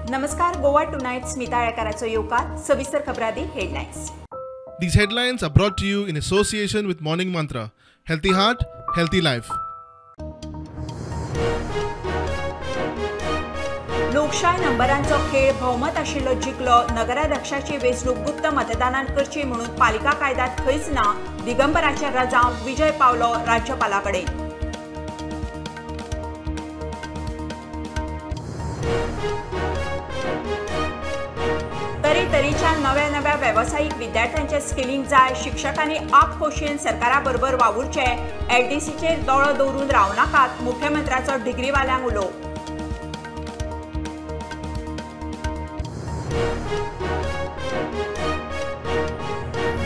नमस्कार. गोवा टुनाइट स्मिता आळेकराचो येवकार. सविस्तर खबरादी headlines. These headlines are brought to you in association with Morning Mantra. Healthy heart, healthy life. लोकशाय नंबरांचो खेळ भौमत आशिल्लो जिखलो. नगराध्यक्षाची वेंचणूक गुप्त मतदानान करची म्हणून पालिका कायद्यात खंयच ना. दिगंबराचे रजाव विजय पावलो राज्यपालाकडेन. तरेतरेच्या नव्या व्यावसायिक विद्यार्थ्यांचे स्किलिंग जाय. शिक्षकांनी आपखुशीन सरकारा बरोबर वावुरचे. एलडीसीचेर दोळो दवरून राव नाकात. मुख्यमंत्र्याचो डिग्रीवाल्यांक उलो.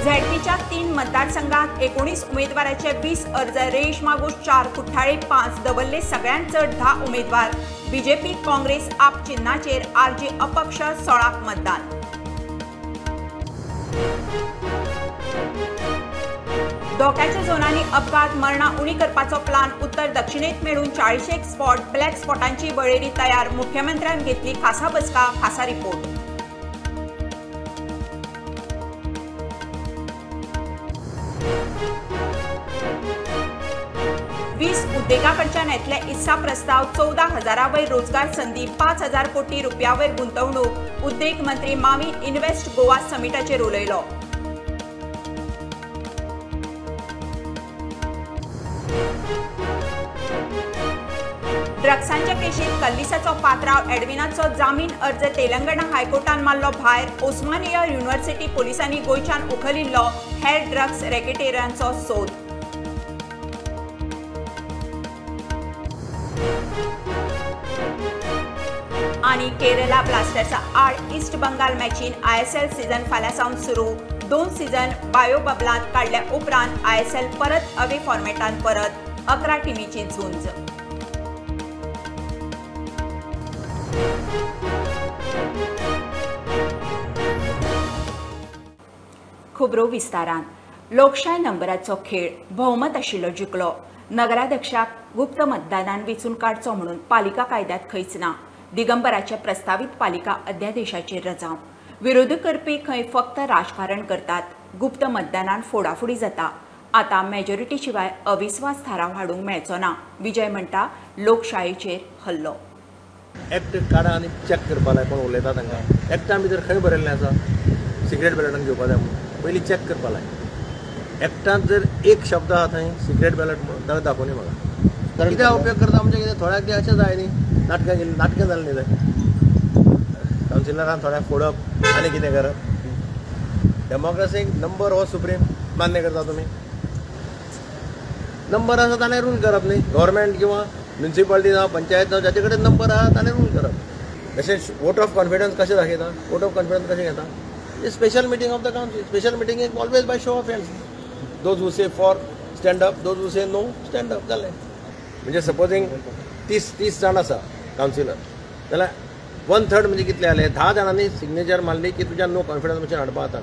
झेडपीच्या 3 मतदारसंघात 19 उमेदवारांचे 20 अर्ज. रेश मागूस 4, कुठ्ठाळे 5, दबल्ले सगळ्यांत चड 10 उमेदवार. बीजेपी, काँग्रेस, आप चिन्हाचेर. आरजी अपक्ष 16 मतदान. धोक्याच्या झोनांनी अपघात मरणां उणी करपाचो प्लान. उत्तर दक्षिणेत मेळून 40 स्पॉट. ब्लॅक स्पॉटांची वळेरी तयार. मुख्यमंत्र्यान घेतली खासा बसका. खासा रिपोर्ट. वीस उद्देगाकडच्यान येतले इस्सा प्रस्ताव. 14,000 वयर रोजगार संधी. 5,000 कोटी रुपया वयर गुंतवणूक. उद्देग मंत्री माविन इन्व्हेस्ट गोवा समिटाचेर उलयलो. ड्रग्सांच्या केशीत कल्लिसाचो पात्राव. एडविनाचो जामीन अर्ज तेलंगणा हायकोर्टान मारलो भायर. ओस्मानिया युनिव्हर्सिटी पोलिसांनी गोंयच्यान उखलिल्लो हेर ड्रग्स रॅकेटेरांचो सोद. आणि केरला ब्लास्टर्सा आड ईस्ट बंगाल मॅचीन. ISL सीझन फाल्यां सावन सुरू. 2 सीझन बायो बबलांत काडल्या उपरांत ISL परत अवे फॉर्मेटान परत. 11 टिमीची झुंज. खबरो विस्तारान. लोकशाय नंबराचो खेळ भौमत आशिल्लो जिखलो. नगराध्यक्षाक गुप्त मतदानान वेंचून काडचो म्हणून पालिका कायद्यात खंयच ना. दिगंबराचे प्रस्तावित पालिका अध्यादेशाचेर रजाव. विरोध करपी खंय फक्त राजकारण करतात. गुप्त मतदानान फोडाफोडी जाता. आता मेजॉरिटी शिवाय अविस्वास थाराव हाडूंक मेळचो ना. विजय म्हणटा लोकशायेचेर हल्लो. एक्ट काडा आनी चॅक करपा जाय. कोण उलयता तांकां एक्टां भितर खंय बरयल्लें आसा सिक्रेट बॅलटान घेवपा जाय म्हणून पयलीं चॅक करपा जाय. एक्टांत जर एक शब्द आहा थंय सिक्रेट बॅलट म्हणून जाल्यार दाखोवनी म्हाका. कित्याक उपयोग करता म्हणजे कितें थोड्याक तें अशें जाय न्ही. नाटकां जालें न्ही थंय. कावन्सिलरान थोड्याक फोडप आनी कितें करप. डेमोक्रेसीक नंबर हो सुप्रीम मान्य करता तुमी. नंबर आसा ताणें रूल करप न्ही. गव्हर्मेंट किंवा म्युनिसिपालिटी जावं पंचायत जावं जाचे कडेन नंबर आहा ताणें रूल करप. तशें वोट ऑफ कॉन्फिडन्स कशें दाखयता. वोट ऑफ कॉन्फिडन्स कशें घेता. Special meeting of the council. Special meeting is always by show of hands. Those who say for stand up, those who say no stand up. जालें. म्हणजे supposing 30 जाण आसा councillor जाल्यार 1/3 म्हणजे कितले जाले. 10 जाणांनी सिग्नेचर मारली की तुज्या नो कॉन्फिडन्स मशीन हाडपा जाता.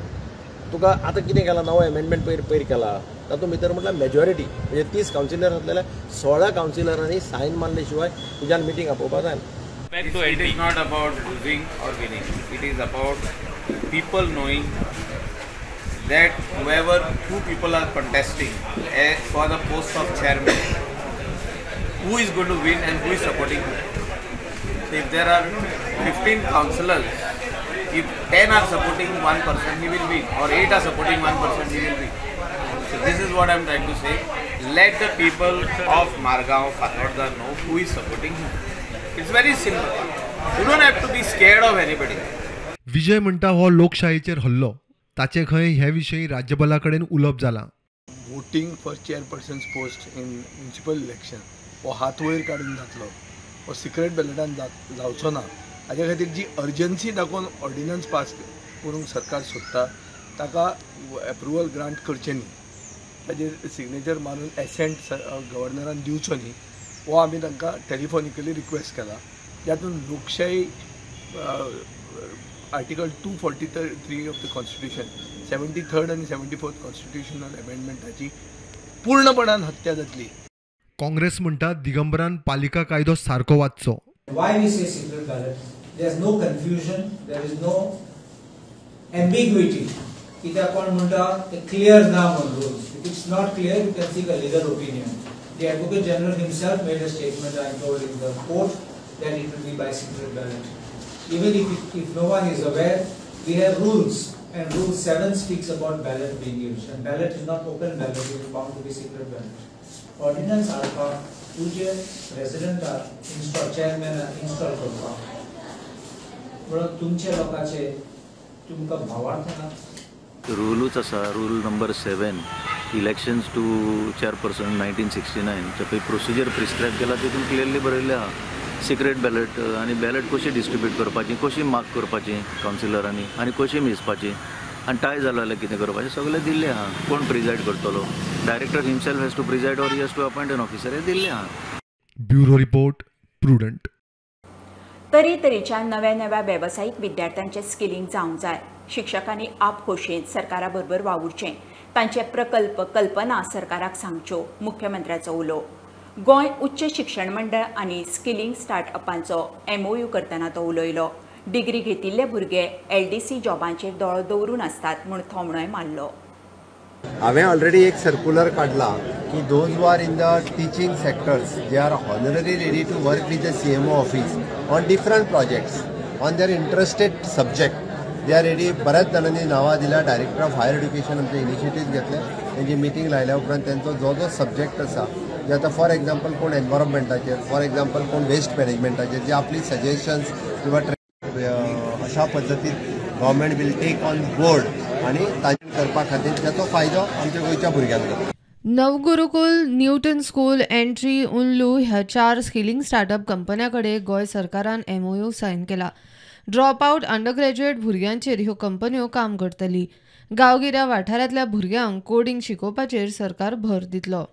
तुका आतां कितें केलां नवो एमेंडमेंट पयर केला तातूंत भितर म्हटल्यार मेजॉरिटी म्हणजे 30 कावन्सिलर जाल्यार 16 कावन्सिलरांनी सायन मारले शिवाय तुज्यान मिटींग आपोवपा जायना. So it is not about losing or winning. It is about people knowing that two people are contesting for the post of chairman, who is going to win and who is supporting who. So if there are 15 councillors, if 10 are supporting one person, he will win, or 8 are supporting one person, he will win. So this is what I am trying to say. Let the people of Margao, Fatorda know who is supporting who. It's very simple. You don't have to be scared of anybody. विजय म्हणटा हो लोकशायेचेर हल्लो. ताचे खंय हे विशयी राज्यपालाकडेन उलोवप जालां. Voting for chairperson's post in municipal election हो हात वयर काडून जातलो. हो सिक्रेट बॅलटान जावचो ना. हाज्या खातीर जी अर्जन्सी दाखोवन ऑर्डिनन्स पास करूंक सरकार सोदता ताका एप्रुवल ग्रांट करचें न्ही. ताजेर सिग्नेचर मारून एसेंट गव्हर्नरान दिवचो न्ही. हो आमी तांकां टेलिफोनिकली रिक्वेस्ट केला. जातून लोकशाही article 243 of the constitution 73rd आणि 74th कॉन्स्टिट्यूशनल अमेंडमेंटाची पूर्णपणान हत्या जातली. काँग्रेस म्हणटा दिगंबरान पालिका कायदो सारको वाचचो. Why we say secret ballot? there's no confusion, there is no ambiguity. कित्याक कोण म्हणटा ते clear ना म्हणून rules. If it's not clear, you can seek a legal opinion. The Advocate General himself made a statement, I am told, in the court that it will be by secret ballot. Even if no one is aware, we have rules, and Rule 7 speaks about ballot being used. And ballot is not open ballot, it is bound to be secret ballot. Ordinance are तुझे resident are install chairman install करपाक. म्हणून तुमचे लोकांचे तुमकां भावार्थ ना. रूलूच आसा rule number 7 elections to chairperson 1969 चे पळय प्रोसिजर प्रिस्क्रायब केला तितून क्लियरली बरयल्लें आहा सिक्रेट बॅलेट आनी बॅलेट कशी डिस्ट्रिब्यूट करपाची कशी मार्क करपाची कावन्सिलरांनी आनी कशी मेजपाची आनी टाय जालो जाल्यार कितें करपाचें सगळें दिल्लें आहा कोण प्रिजायड करतलो director himself has to preside or he has to appoint an officer हें दिल्लें आहा. Bureau report prudent. तरेतरेच्या नव्या वेवसायीक विद्यार्थ्यांचे स्किलिंग जावंक जाय. शिक्षकांनी आपखुशीन सरकारा बरोबर वावुरचें. तांचे प्रकल्प कल्पना सरकाराक सांगच्यो. मुख्यमंत्र्याचो उलो. गोंय उच्च शिक्षण मंडळ आनी स्किलिंग स्टार्टअपांचो MOU करतना तो उलयलो. डिग्री घेतिल्ले भुरगे LDC जॉबांचेर दोळो दवरून आसतात म्हूण थोमणोय मारलो. हांवें ऑलरेडी एक सर्क्युलर काडला की those who are in the teaching sectors they are honorary ready to work with the CMO office on different projects on their interested subject they are ready. बऱ्याच जाणांनी नांवां दिल्या. डायरेक्टर ऑफ हायर एड्युकेशन आमचे initiative घेतले. तेंची meeting लायल्या उपरांत तेंचो जो सब्जेक्ट आसा जे आतां फॉर एग्जाम्पल कोण एनवायरमेंटाचेर फॉर एग्जाम्पल कोण वेस्ट मॅनेजमेंटाचेर जे आपली सजेशन्स किंवा अशा पद्दतीन government will take on board आनी तांचे करपा खातीर त्याचो फायदो आमच्या गोंयच्या भुरग्यांक जाता. नवगुरुकुल न्यूटन स्कूल एंट्री उनलू ह्या 4 स्किलिंग स्टार्टअप कंपन्यांकडे गोंय सरकारान MOU सायन केला. ड्रॉप आउट अंडरग्रॅज्युएट भुरग्यांचेर ह्यो कंपन्यो काम करतली. गांवगिऱ्या वाठारांतल्या भुरग्यांक कोडिंग शिकोवपाचेर सरकार भर दितलो.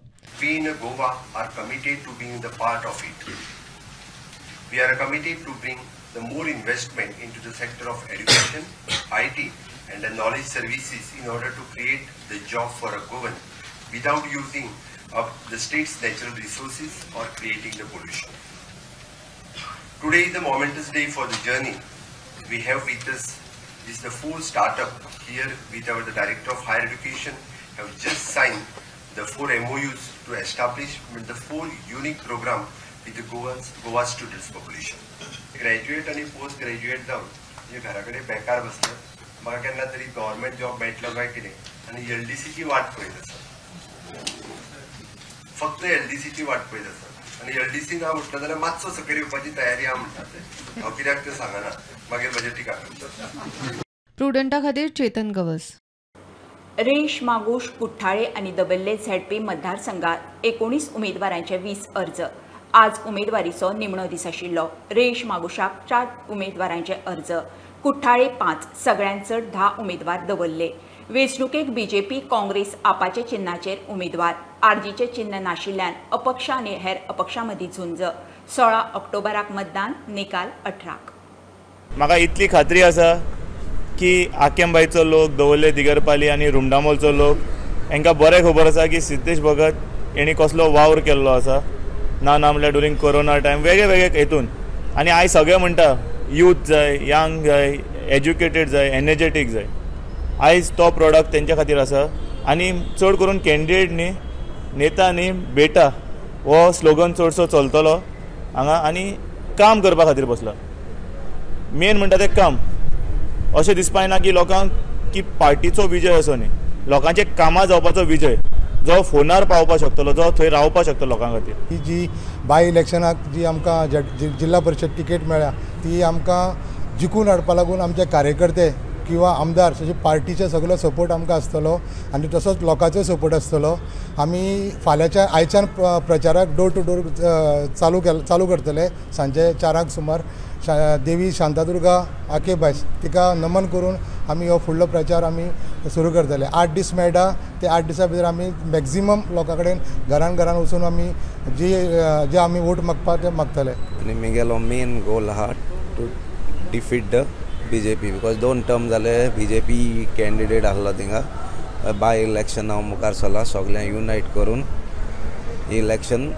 We in Goa are committed to being the part of it. We are committed to bring the more investment into the sector of education, IT and the knowledge services in order to create the job for a Goan without using up the state's natural resources or creating the pollution. Today is the momentous day for the journey. We have with us is the 4 startup here with the Director of Higher Education have just signed the 4 MOUs to establish the 4 unique program with the Goa students population. Graduate and post graduate जाऊन जे घराकडे बेकार बसले म्हाका केन्ना तरी government job मेळटलो काय कितें आनी LDC ची वाट पळयत आसा. फक्त LDC ची वाट पळयत आसा आनी LDC ना म्हटलं जाल्यार मातसो सकयल येवपाची तयारी आहा म्हणटात ते. हांव कित्याक तें सांगना मागीर म्हजेर टिका करता. प्रुडंटा खातीर चेतन गवस. रेश मागुश कुठ्ठाळे आणि दबल्ले ZP मतदारसंघात 19 उमेदवारांचे 20 अर्ज. आज उमेदवारीचो निमणो दीस आशिल्लो. रेश मागुशाक 4 उमेदवारांचे अर्ज, कुठ्ठाळे 5, सगळ्यांत चड 10 उमेदवार दवरले. वेंचणुकेक BJP काँग्रेस आपाचे चिन्हाचेर उमेदवार. आरजीचे चिन्ह नाशिल्ल्यान अपक्ष आनी हेर अपक्षां मदीं झुंज. 16 ऑक्टोबराक मतदान, निकाल 18. म्हाका इतली खात्री आसा की आकेंबाईचो लोक, दवल्ले दिगरपाली आनी रुमडामोलचो लोक हांकां बरें खबर आसा की सिद्धेश भगत हेणी कसलो वावर केल्लो आसा. ना म्हणल्यार ड्युरींग कोरोना टायम वेगळे हेतून. आनी आयज सगळे म्हणटा यूथ जाय, यंग जाय, एज्युकेटेड जाय, एनर्जेटीक जाय. आयज तो प्रॉडक्ट तेंच्या खातीर आसा. आनी चड करून कॅन्डिडेट न्ही, नेता न्ही, बेटा हो स्लोगन चडसो चलतलो हांगा आनी काम करपा खातीर बसला. मेन म्हणटा तें काम. अशें दिसपाक ना की लोकांक की पार्टीचो विजय असो न्ही, लोकांचे कामां जावपाचो विजय जो फोनार पावपाक शकतलो, जो थंय रावपाक शकतलो लोकां खातीर. ही जी बाय इलेक्शनाक जी आमकां जिल्हा परिशद टिकेट मेळ्ळ्या ती आमकां जिखून हाडपा लागून आमचे कार्यकर्ते किंवा आमदार तशें पार्टीचे सगळो सपोर्ट आमकां आसतलो आनी तसोच लोकांचो सपोर्ट आसतलो. आमी फाल्यांच्या आयच्यान प्रचाराक डोर टू डोर चालू करतले. सांजे 4 सुमार देवी शांतादुर्गा आकेबायस तिका नमन करून आमी हो फुडलो प्रचार आमी सुरू करतले. 8 दीस मेळटा. ते 8 दिसां भितर आमी मॅक्झिमम लोकां कडेन घरान वचून आमी जे आमी वोट मागपाक ते मागतले. आनी म्हगेलो मेन गोल आहा to defeat the BJP because 2 term जाले BJP कॅन्डिडेट आहलो थिंगा. बाय इलेक्शन हांव मुखार सरला. सगळ्यांक युनायट करून इलेक्शन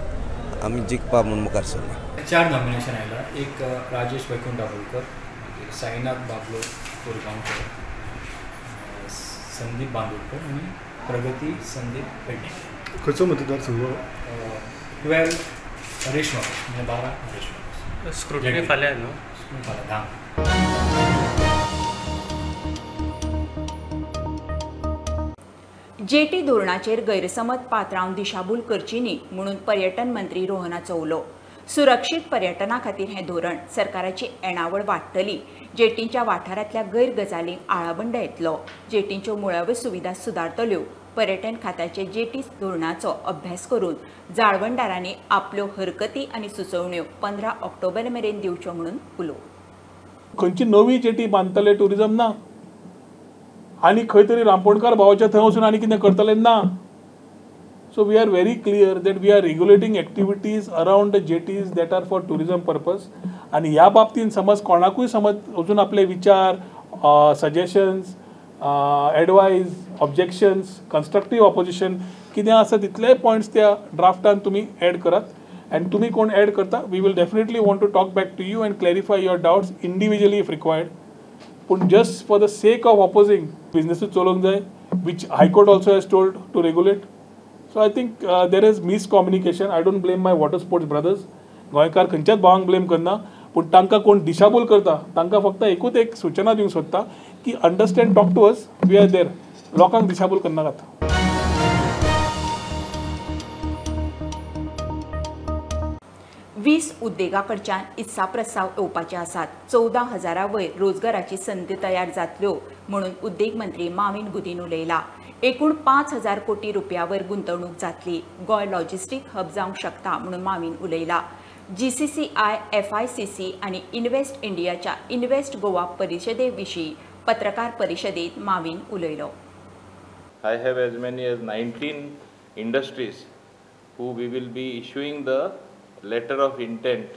आमी जिखपा म्हूण मुखार सरला. 4 नॉमिनेशन आयला. एक राजेश वैकुंठ दाबोलकर, साईनाथ बाबलो कोरगांवकर, संदीप बांदोडकर आणि प्रगती संदीप पेडणेकर. खंयचो मतदारसंघ? 12 रेशमा म्हणजे 12 रेशमा. स्क्रुटनी फाल्यां न्हू? फाल्यां 10. जेटी धोरणाचेर गैरसमज पातळावन दिशाभूल करची न्ही म्हणून पर्यटन मंत्री रोहनाचो उलो. सुरक्षीत पर्यटना खातीर हें धोरण सरकाराची येणावळ वाडटली. जेटींच्या वाठारांतल्या गैरगजालींक आळाबंड येतलो. जेटींच्यो मुळाव्यो सुविधा सुदारतल्यो. पर्यटन खात्याचे जेटी धोरणाचो अभ्यास करून जाळवणदारांनी आपल्यो हरकती आनी सुचोवण्यो 15 ऑक्टोबर मेरेन दिवच्यो म्हणून उलो. खंयची नवी जेटी बांदतले टुरिजम ना आनी खंय तरी रांपोणकार भावाच्या थंय वचून आनी कितें करतले ना. So we are very clear that we are regulating activities around the jetties that are for tourism purpose. आनी ह्या बाबतींत समज कोणाकूय समज अजून आपले विचार, suggestions, advice, objections, constructive opposition कितें आसा तितलेय पॉयंट्स त्या ड्राफ्टान तुमी एड करात. एंड तुमी कोण एड करता we will definitely want to talk back to you and clarify your doubts individually if required. पूण just for the sake of opposing बिझनेसूच चलोवंक जाय, which high court also has told to regulate. So I think there is miscommunication. I don't blame my water sports brothers. गोंयकार खंयच्याच भावांक blame करना, पूण तांकां कोण दिशाभूल करता तांकां फक्त एकूच एक सूचना दिवंक सोदता की understand, talk to us, we are there. लोकांक दिशाभूल करनाकात. वीस उद्देगा कडच्यान इत्सा प्रस्ताव येवपाचे आसात. 14,000 वयर रोजगाराची संदी तयार जातल्यो म्हणून उद्देग मंत्री माविन गुदीन उलयला. एकूण 5,000 कोटी रुपया वयर गुंतवणूक जातली. गोंय लॉजिस्टीक हब जावंक शकता म्हणून माविन उलयला. GCCI, FICC आनी इन्व्हेस्ट इंडियाच्या इन्व्हेस्ट गोवा परिशदे विशीं पत्रकार परिशदेंत माविन उलयलो. I have as many as 19 industries who we will be issuing the letter of intent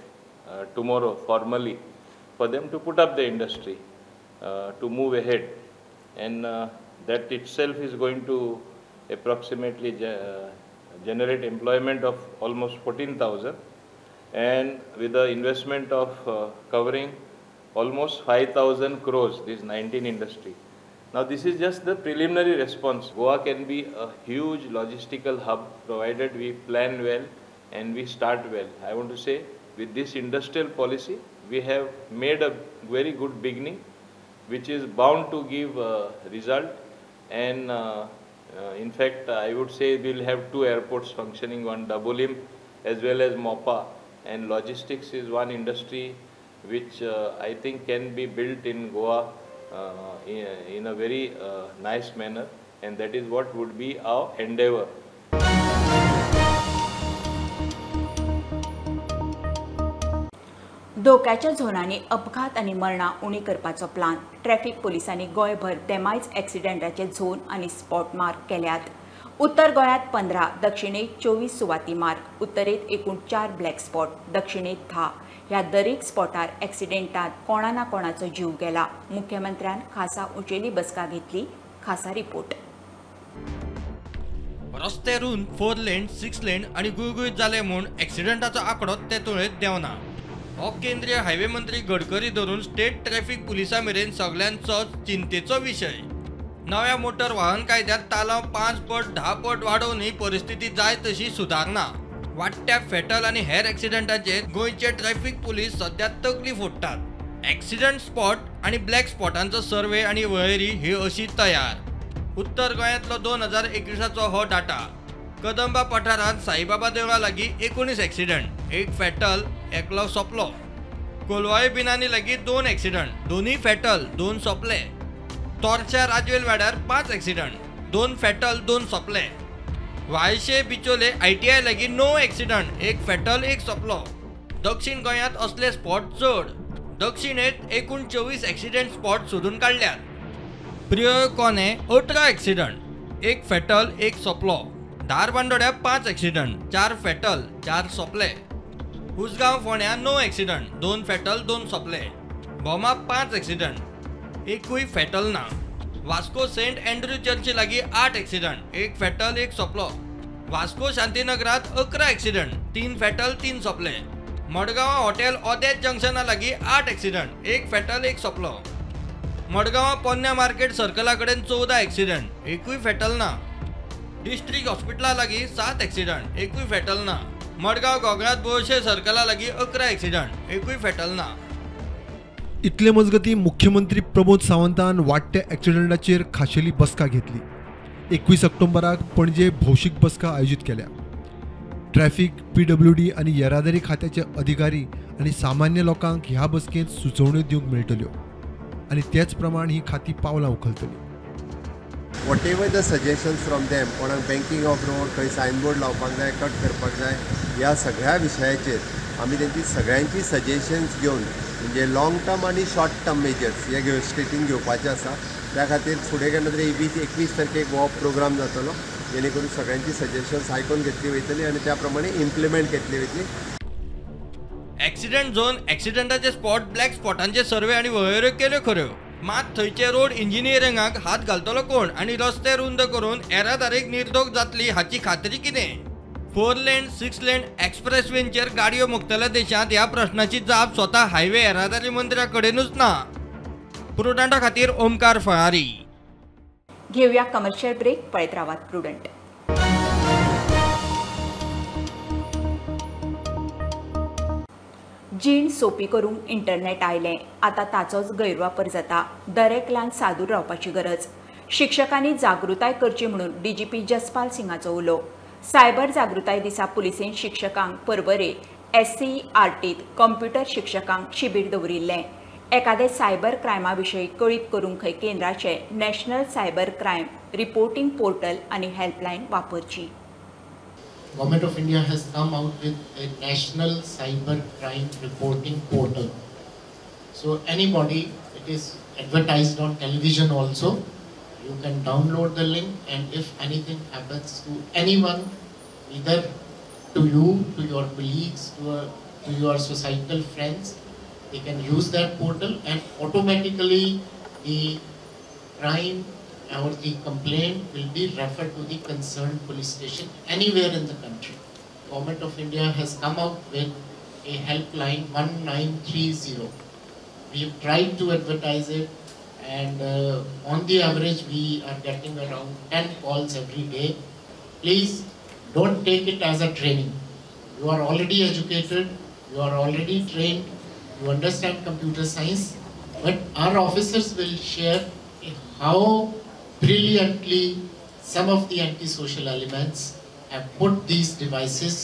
tomorrow formally for them to put up the industry to move ahead, and that itself is going to approximately generate employment of almost 14,000, and with the investment of covering almost 5,000 crores, this 19 industry. Now this is just the preliminary response. Goa can be a huge logistical hub provided we plan well and we start well. I want to say with this industrial policy we have made a very good beginning which is bound to give result, and in fact I would say we'll have 2 airports functioning, one Dabolim as well as Mopa, and logistics is one industry which I think can be built in Goa in a very nice manner, and that is what would be our endeavor. धोक्याच्या झोनांनी अपघात आनी मरणां उणी करपाचो plan. Traffic पुलिसांनी गोंयभर तेमायच एक्सिडेंटाचे zone आनी spot mark केल्यात. उत्तर गोंयांत 15, दक्षिणेक 24 सुवाती मार्क. उत्तरेत एकूण 4 ब्लॅक स्पॉट, दक्षिणेत 10. ह्या दरेक स्पॉटार एक्सिडेंटांत कोणा ना कोणाचो जीव गेला. मुख्यमंत्र्यान खासा उंचेली बसका घेतली. खासा रिपोर्ट. रस्ते रुंद 4 लेन, 6 लेन आणि गुळगुळीत जाले म्हूण एक्सिडेंटाचो आंकडो ते तुळेंत देंवना. हो केंद्रीय हायवे मंत्री गडकरी धरून स्टेट ट्रॅफिक पुलिसा मेरेन सगळ्यांचो चिंतेचो विशय. नव्या मोटर वाहन कायद्यात तालाव 5 पट 10 पट वाडोवनय परिस्थिती जाय तशी सुदारना. वाडट्या फेटल आणि हेर एक्सिडेंटांचेर गोंयचे ट्रॅफिक पुलीस सध्या तकली फोडटात. एक्सिडेंट स्पॉट आणि ब्लॅक स्पॉटांचो सर्वे आणि वळेरी ही अशी तयार. उत्तर गोंयांतलो 2021चो हो डाटा. कदंबा पठारांत साईबाबा देवळा लागीं 19 एक्सिडेंट, 1 फेटल, एकलो सोंपलो. कोलवाळे बिनांनी लागीं 2 एक्सिडेंट, 2 फेटल, 2 सोंपले. तोरच्या राजवेल वाड्यार 5 एक्सिडेंट, 2 फेटल, 2 सोंपले. वाळशे बिचोले ITI लागीं 9 एक्सिडेंट, 1 फेटल, 1 सोंपलो. दक्षिण गोंयांत असले स्पॉट चड. दक्षिणेत एकूण 24 एक्सिडेंट स्पॉट सोदून काडल्यात. प्रियो कोणे 18 एक्सिडेंट, 1 फेटल, 1 सोंपलो. धारबांदोड्या 5 एक्सिडेंट, 4 फेटल, 4 सोंपले. उसगांव फोंड्या 9 एक्सिडेंट, 2 फेटल, 2 सोंपले. बोमा 5 एक्सिडेंट, एकूय फेटल ना. वास्को सेंट एंड्रू चर्ची लागीं 8 एक्सिडेंट, 1 फेटल, 1 सोंपलो. वास्को शांतीनगरात 11 एक्सिडेंट, 3 फेटल, 3 सोंपले. मडगांव हॉटेल ओदेज जंक्शना लागीं 8 एक्सिडंट, एक फॅटल एक सोंपलो. मडगांव पोन्न्या मार्केट सर्कला कडेन 14 एक्सिडंट, एकूय फॅटल ना. डिस्ट्रिक्ट हॉस्पिटला लागीं 7 एक्सिडंट, एकूय फॅटल ना. मडगांव गोगळात बोळशे सर्कला लागीं 11 एक्सिडंट, एकूय फॅटल ना. इतले मजगती मुख्यमंत्री प्रमोद सावंतान वाडट्या एक्सिडंटाचेर खाशेली बसका घेतली. 21 ऑक्टोबराक पणजे भौशीक बसका आयोजीत केल्या. ट्रॅफिक, PWD आणि येरादारी खात्याचे अधिकारी आणि सामान्य लोकांक ह्या बसकेंत सुचोवण्यो दिवंक मेळटल्यो आणि त्याच प्रमाण ही खाती पावलां उखलतली. Whatever the suggestions from them, कोणाक बँकिंग ऑफ रोड, खंय सायनबोर्ड लावपाक जाय, कट करपाक जाय, ह्या सगळ्या विशयाचेर आमी तेंची सगळ्यांची सजेशन्स घेवन म्हणजे लॉंग टर्म आणि शॉर्ट टर्म मेजर्स हे स्टेटीन घेवपाचे आसा. त्या खातीर फुडें केन्ना तरी 21 तारखेक हो प्रोग्राम जातलो, जेणे करून सगळ्यांची सजेशन्स आयकून घेतली वयतली आणि त्या प्रमाणे इम्प्लिमेंट केतली वयतली. एक्सिडंट झोन, एक्सिडंटाचे स्पॉट, ब्लॅक स्पॉटांचे सर्वे आणि वळेऱ्यो केल्यो खऱ्यो, मात थंयचे रोड इंजिनियरिंगाक हात घालतलो कोण आणि रस्ते रुंद करून येरादारीक निर्दोख जातली हाची खात्री कितें? 4 लेन 6 लेन एक्सप्रेसवेंचेर गाडयो मुक्तल्या देशांत ह्या प्रश्नाची जाप स्वता हायवे येरादारी मंत्र्या कडेनूच ना. प्रुडंटा खातीर ओमकार फळारी. घेऊया कमर्शियल ब्रेक, पळयत रावात प्रुडंट. जीण सोपी करूंक इंटरनेट आयलें, आतां ताचोच गैरवापर जाता. दरेकल्यान सादूर रावपाची गरज. शिक्षकांनी जागृताय करची म्हणून DGP जसपाल सिंगाचो उलो. सायबर जागृताय दिसा पुलिसेन शिक्षकांक परवरे SCERTत कंप्युटर शिक्षकांक शिबीर दवरिल्लें. एखादे सायबर क्रायमा विशीं कळीत करूंक खंय केंद्राचे national cyber crime reporting portal आणि helpline वापरची. Government of India has come out with a national cyber crime reporting portal. So anybody, it is advertised on television also. You can download the link, and if anything happens to anyone, either to you, to your colleagues, to your societal friends, they can use that portal, and automatically the crime or the complaint will be referred to the concerned police station anywhere in the country. Government of India has come out with a helpline 1930. We have tried to advertise it, and on the average we are getting around 10 calls every day. Please don't take it as a training. You are already educated, you are already trained, you understand computer science, but our officers will share how brilliantly some of the antisocial elements have put these devices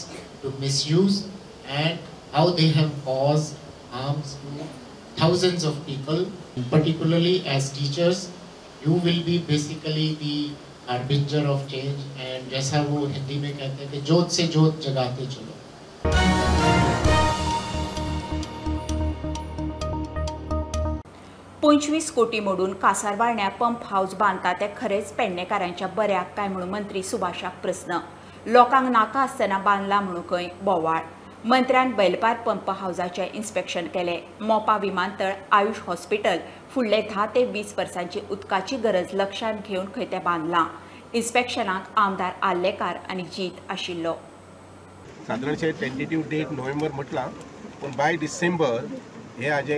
to misuse, and how they have caused harms to thousands of people. Particularly as teachers, you will be basically the harbinger of change, and जैसा वो हिंदी में कहते हैं कि जोत से जोत जगाते चलो. 25 कोटी मोडून कासारवाळण्या पंप हाऊस बांधता ते खरेच पेडणेकारांच्या बऱ्याक काय म्हणून मंत्री सुभाषाक प्रस्न. लोकांक नाका आसतना बांदला म्हणून खंय बोवाळ. मंत्र्यान बेलपार पंप हाऊसाचे इन्स्पेक्शन केले. मोपा विमानतळ, आयुष हॉस्पिटल फुडले 10 ते 20 वर्सांची उदकाची गरज लक्षांत घेवन खंय ते बांदलां. इन्स्पेक्शनाक आमदार आल्लेकार आनी जीत आशिल्लो. साधारणशे टेंटेटिव्ह डेट नोव्हेंबर म्हटला, पण बाय डिसेंबर हे हाजे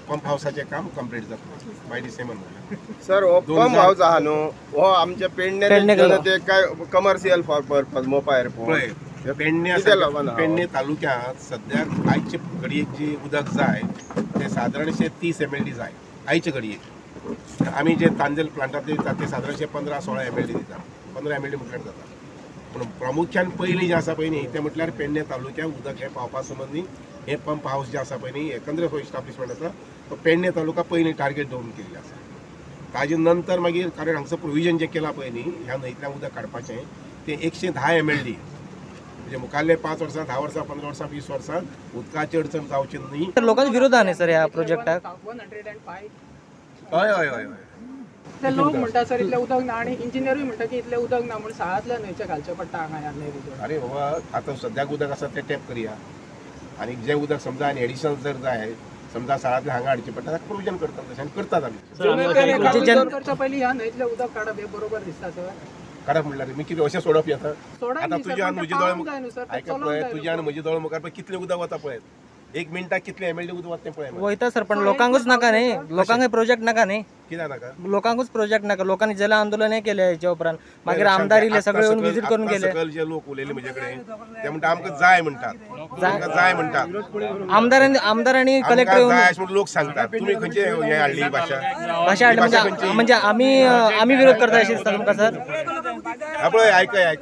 पंप हाऊसाचे काम कंप्लीट जाता. बाय डिसेंबर म्हटलं सर हो पंप हाऊस आहा न्हू, हो आमच्या पेडणे काय कमर्शियल फॉर पर्पज मोपा एअरपोर्ट. पेडणे तालुक्यांत सद्याक आयचे घडयेक जी उदक जाय ते साधारणशे 30 MLD जाय. आयचे घडयेक आमी जे तांजल प्लांटात दितात ते साधारणशे 15-16 MLD दितात. 15 MLD म्हटल्यार जाता. पूण प्रामुख्यान पयलीं जें आसा पळय न्ही तें म्हटल्यार पेडणे तालुक्याक उदक हें पावपा संबंदी हे पंप हाऊस जे आसा पळय न्ही एकंदर इस्टाब्लिशमेंट आसा तो पेडणे तालुका पयलीं टार्गेट दवरून केल्ले आसा. ताजे नंतर मागीर कारण हांगसर प्रोविजन जें केलां पळय न्ही ह्या न्हंयतल्यान उदक काडपाचें तें 110 MLD म्हणजे मुखाल्ले 5 वर्सां, 10 वर्सां, 15 वर्सां, 20 वर्सां उदकाची अडचण जावची न्ही. लोकांच्या विरोधान आहे सर ह्या प्रोजेक्टाक. हय हय हय हय ते लोक म्हणटा सर इतलें उदक ना, आनी इंजिनियरूय म्हणटा की इतलें उदक ना म्हणून साळांतल्या न्हंयचें घालचें पडटा हांगा ह्या न्हंय. अरे बाबा आतां सद्याक उदक आसा तें टॅप करया आनी जें उदक समजा आनी एडिशनल जर जाय समजा साळांतल्या हांगा हाडचें पडटा ताका प्रोविजन करतात तशें करतात आमी. करच्या पयलीं ह्या न्हंयतलें उदक काडप हें बरोबर दिसता सर. काडप म्हणल्यार मी कितें अशें सोडप येता सोडप आतां न्ही सर, तुजी आनी पण म्हजी ते दोळ पावूंक जाय न्हू सर, ते आयका चलोंक पळय जाय तुजी न्हू. आनी म्हजी दोळ मुखार पळय कितलें उदक वता पळय 1 मिनटाक कितलें ml उदक वता तें पळय वयता सर पण लोकांकूच नाका न्ही लोकांक प्रोजेक्ट नाका न्ही कित्याक नाका लोकांकूच प्रोजेक्ट नाका लोकांनी जल आंदोलन केले हेच्या उपरांत मागीर आमदार इले सगळे येवन विजीट करून गेले सकल जे लोक उलयले म्हजे कडेन ते म्हणटा आमकां जाय म्हणटात जाय म्हणटात आमदारांनी कलेक्टर आमकां जाय अशें म्हणून लोक सांगतात तुमी खंयचे हे हाडली भाशा हाडली म्हणजे आमी विरोध करता अशें दिसता तुमकां सर पळय आयकय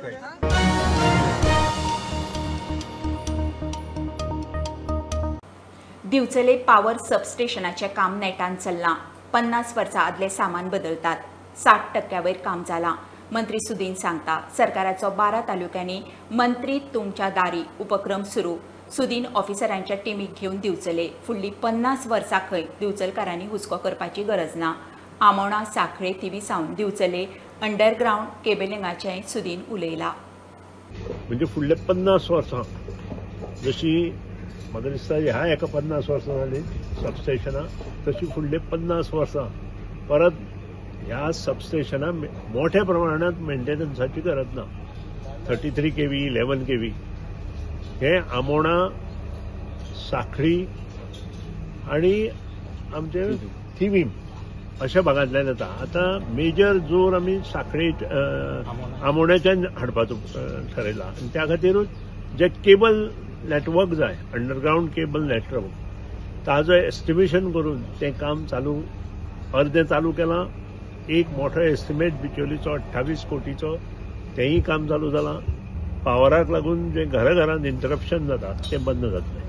दिवचले पॉवर सबस्टेशनाचे काम नेटान चल्लां 50 वर्सां आदले सामान बदलतात 60% वयर काम जालां मंत्री सुदीन सांगता सरकाराचो 12 तालुक्यांनी मंत्री तुमच्या दारी उपक्रम सुरू सुदीन ऑफिसरांच्या टिमीक घेवन दिवचले फुडली 50 वर्सां खंय दिवचलकारांनी हुस्को करपाची गरज ना आमोणा साखळे थिवी सावन दिवचले अंडरग्राउंड केबलिंगाचें सुदीन उलयला म्हणजे फुडले 50 वर्सां जशी म्हाका दिसता ह्या एका 50 वर्सां जाली सबस्टेशनां तशी फुडले 50 वर्सां परत ह्या सबस्टेशनां मोठ्या प्रमाणात मेंटेनन्साची गरज ना 33 kV 11 kV हे आमोणा साखळी आणि आमचे थिवीम अशा भागांतल्यान येता आतां मेजर जोर आमी साखळी आमोण्याच्यान हाडपाचो थारायला आनी त्या खातीरूच जे केबल नेटवर्क जाय अंडरग्राउंड केबल नेटवर्क ताजो एस्टिमेशन करून तें काम चालू अर्दें चालू केलां एक मोठो एस्टिमेट बिचोलीचो 28 कोटीचो तेंय काम चालू जालां पावराक लागून जे घराघरांत इंटरप्शन जाता तें बंद जातलें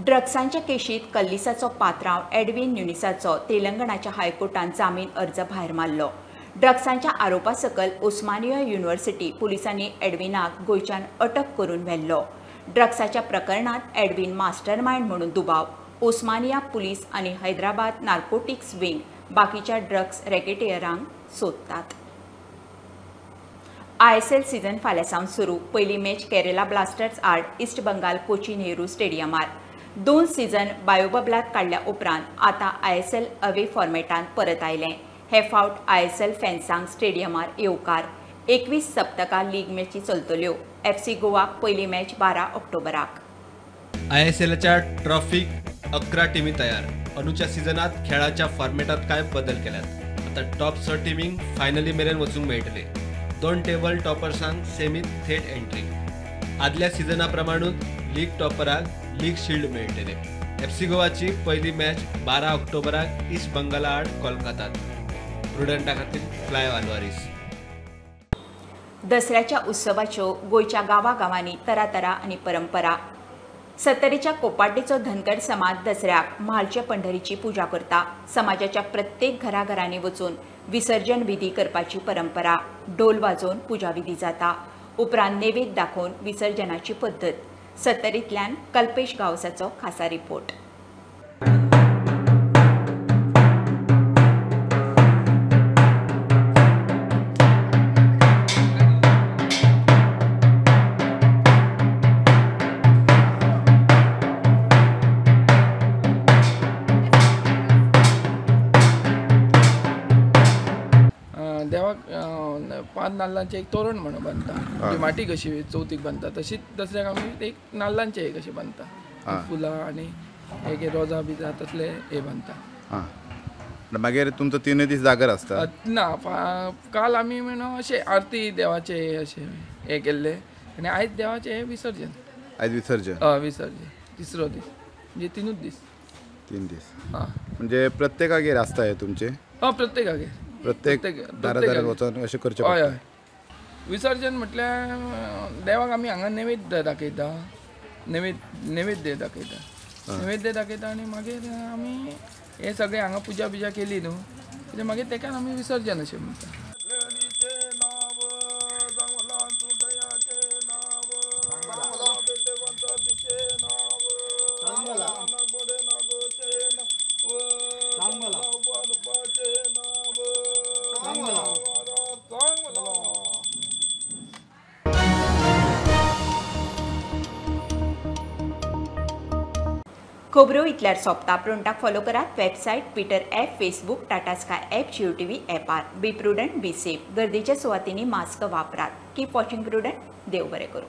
ड्रग्सांच्या केशींत कल्लिसाचो पात्रांव एडविन न्युनिसाचो तेलंगणाच्या हायकोर्टान जामीन अर्ज भायर मारलो ड्रग्सांच्या आरोपा सकल उस्मानिया युनिव्हर्सिटी पुलिसांनी एडविनाक गोंयच्यान अटक करून व्हेल्लो ड्रग्साच्या प्रकरणात एडविन मास्टर माइंड म्हणून दुबाव उस्मानिया पुलीस आणि हैदराबाद नार्कोटिक्स विंग बाकीच्या ड्रग्स रॅकेटियरांक सोदतात ISL सीझन फाल्यां सावन सुरू पयली मॅच केरला ब्लास्टर्स आड इस्ट बंगाल कोची नेहरू स्टेडियमार 2 सीझन बायोबबलात काडल्या उपरांत आतां ISL अवे फॉर्मेटान परत आयलें हे फावट ISL फॅन्सांक स्टेडियमार येवकार 21 सप्तकां लीग मॅची चलतल्यो FC गोवाक पयली मॅच 12 ऑक्टोबराक ISLच्या ट्रॉफीक 11 टीमी तयार अनुच्या सिजनात खेळाच्या फॉर्मेटात काय बदल केल्यात आता टॉप 6 टीमिंक फायनली मेरेन वचूंक मेळटले 2 टेबल टॉपर्सांक सेमीत थेट एंट्री आदल्या सिजना प्रमाणूच लीग टॉपराक लीग शिल्ड मेळटले FC गोवाची पहिली मॅच 12 ऑक्टोबराक ईस्ट बंगाला आड कोलकातात प्रुडंटा खातीर फ्लाय आल्वारीस दसऱ्याच्या उत्सवाच्यो गोंयच्या गांवागांवांनी तरातरा आनी परंपरा सत्तरीच्या कोपाड्डेचो धनगर समाज दसऱ्याक म्हालचे पंढरीची पुजा करता समाजाच्या प्रत्येक घराघरांनी वचून विसर्जन विधी करपाची परंपरा ढोल वाजोवन पुजा विधी जाता उपरांत नेवेद दाखोवन विसर्जनाची पद्दत सत्तरींतल्यान कल्पेश गांवसाचो खासा रिपोर्ट देवाक 5 नाल्लांचे एक तोरण म्हणून बांदता माटी कशी चवथीक बांदता तशीच दसऱ्याक आमी एक नाल्लांचे एक अशें बांदता फुलां आनी एक रोजां बिजां तसले हे बांदता मागीर तुमचो 3 दीस जागर आसता ना काल आमी म्हणून अशें आरती देवाचे अशें हे केल्ले आनी आयज देवाचें हे विसर्जन आयज विसर्जन विसर्जन तिसरो दीस म्हणजे 3 दीस 3 दीस म्हणजे प्रत्येकागेर आसता हे तुमचे प्रत्येकागेर प्रत्येक दारादाराक वचून अशें करचें हय हय विसर्जन म्हटल्यार देवाक आमी हांगा नैवेद्य दाखयता नैवेद्य दाखयता आनी मागीर आमी हे सगळे हांगा पुजा बिजा केली न्हू मागीर तेका आमी विसर्जन अशें म्हणटा खबरो इतल्यार सोंपता. प्रोंटाक फॉलो करात. Website, Twitter app, Facebook, Tata Sky app, Jio TV ॲपार. Be prudent, be safe. गर्दीच्या सुवातींनी मास्क वापरात. Keep watching prudent. देव बरें करूं.